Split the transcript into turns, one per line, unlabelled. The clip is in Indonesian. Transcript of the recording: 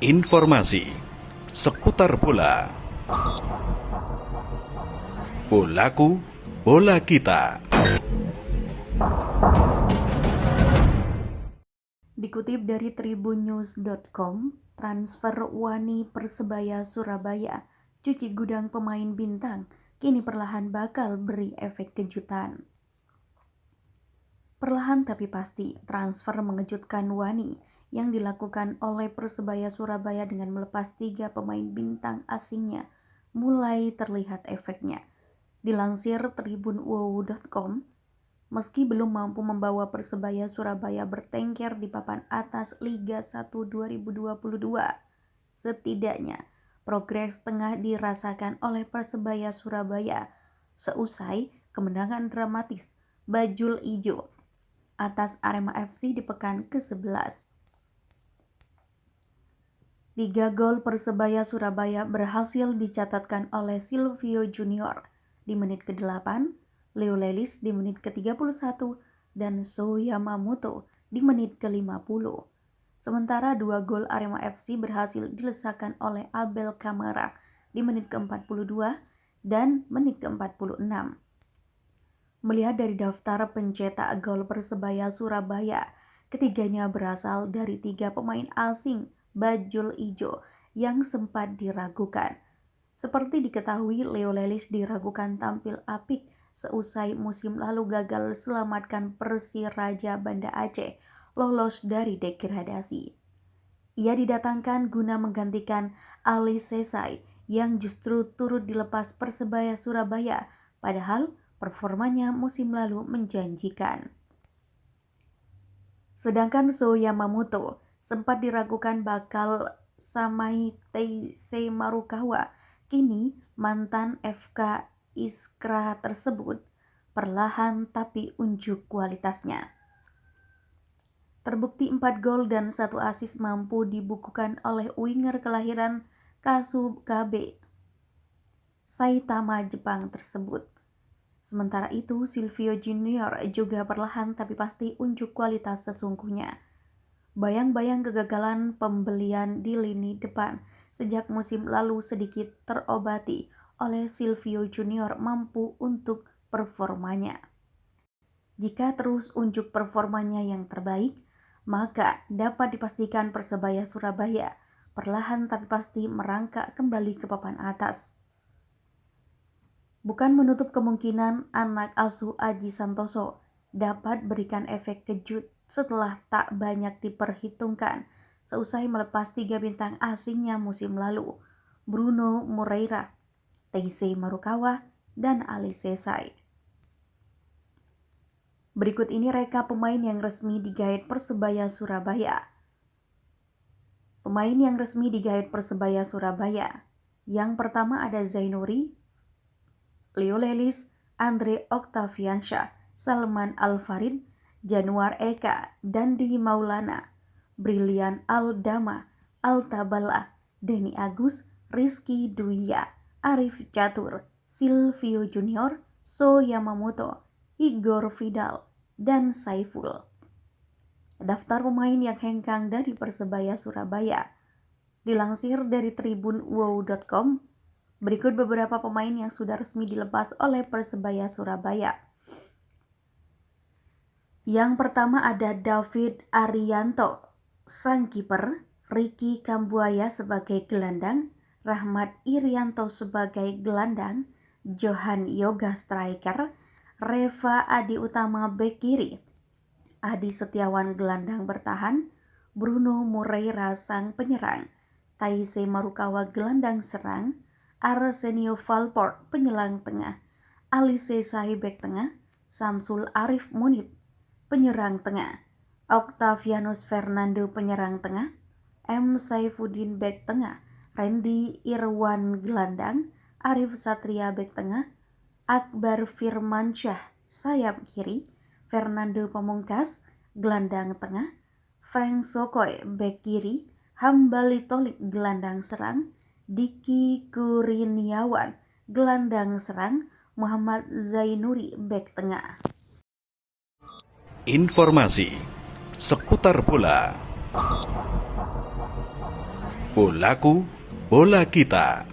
Informasi seputar bola. Bolaku, bola kita.
Dikutip dari tribunnews.com, transfer Wani Persebaya Surabaya, cuci gudang pemain bintang, kini perlahan bakal beri efek kejutan. Perlahan tapi pasti, transfer mengejutkan Wani yang dilakukan oleh Persebaya Surabaya dengan melepas 3 pemain bintang asingnya mulai terlihat efeknya. Dilansir tribunwow.com, meski belum mampu membawa Persebaya Surabaya bertengger di papan atas Liga 1 2022, setidaknya progres tengah dirasakan oleh Persebaya Surabaya seusai kemenangan dramatis Bajul Ijo atas Arema FC di pekan ke-11. 3 gol Persebaya Surabaya berhasil dicatatkan oleh Silvio Junior di menit ke-8, Leo Lelis di menit ke-31, dan So Yamamoto di menit ke-50. Sementara 2 gol Arema FC berhasil dilesakan oleh Abel Kamara di menit ke-42 dan menit ke-46. Melihat dari daftar pencetak gol Persebaya Surabaya, ketiganya berasal dari 3 pemain asing Bajul Ijo yang sempat diragukan. Seperti diketahui, Leo Lelis diragukan tampil apik seusai musim lalu gagal selamatkan Persiraja Banda Aceh lolos dari degradasi. Ia didatangkan guna menggantikan Ali Sesai yang justru turut dilepas Persebaya Surabaya, padahal performanya musim lalu menjanjikan. Sedangkan So Yamamoto sempat diragukan bakal samai Taisei Marukawa, kini mantan FK Iskra tersebut perlahan tapi unjuk kualitasnya. Terbukti 4 gol dan 1 assist mampu dibukukan oleh winger kelahiran Kasugabe, Saitama, Jepang tersebut. Sementara itu, Silvio Junior juga perlahan tapi pasti unjuk kualitas sesungguhnya. Bayang-bayang kegagalan pembelian di lini depan sejak musim lalu sedikit terobati oleh Silvio Junior mampu untuk performanya. Jika terus unjuk performanya yang terbaik, maka dapat dipastikan Persebaya Surabaya perlahan tapi pasti merangkak kembali ke papan atas. Bukan menutup kemungkinan anak asuh Aji Santoso dapat berikan efek kejut setelah tak banyak diperhitungkan seusai melepas 3 bintang asingnya musim lalu, Bruno Moreira, Taisei Marukawa, dan Ali Sesai. Berikut ini reka pemain yang resmi digait Persebaya Surabaya. Pemain yang resmi digait Persebaya Surabaya. Yang pertama ada Zainuri, Leo Lelis, Andre Octaviansyah, Salman Al-Farid, Januar Eka, Dandi Maulana, Brilian Al-Dama, Al-Tabala, Denny Agus, Rizky Duya, Arif Catur, Silvio Junior, So Yamamoto, Igor Vidal, dan Saiful. Daftar pemain yang hengkang dari Persebaya Surabaya. Dilansir dari tribunwow.com, berikut beberapa pemain yang sudah resmi dilepas oleh Persebaya Surabaya. Yang pertama ada David Arianto, sang kiper, Ricky Kambuaya sebagai gelandang, Rahmat Irianto sebagai gelandang, Johan Yoga striker, Reva Adi Utama bek kiri, Adi Setiawan gelandang bertahan, Bruno Moreira sang penyerang, Taisei Marukawa gelandang serang, Arsenio Valport penyelang tengah, Alice Sesai bek tengah, Samsul Arif Munib penyerang tengah, Octavianus Fernando penyerang tengah, M. Saifuddin bek tengah, Randy Irwan gelandang, Arif Satria bek tengah, Akbar Firmansyah sayap kiri, Fernando Pamungkas gelandang tengah, Frank Sokoy bek kiri, Hambali Tolik gelandang serang, Diki Kurniawan gelandang serang, Muhammad Zainuri bek tengah.
Informasi seputar bola. Bolaku, bola kita.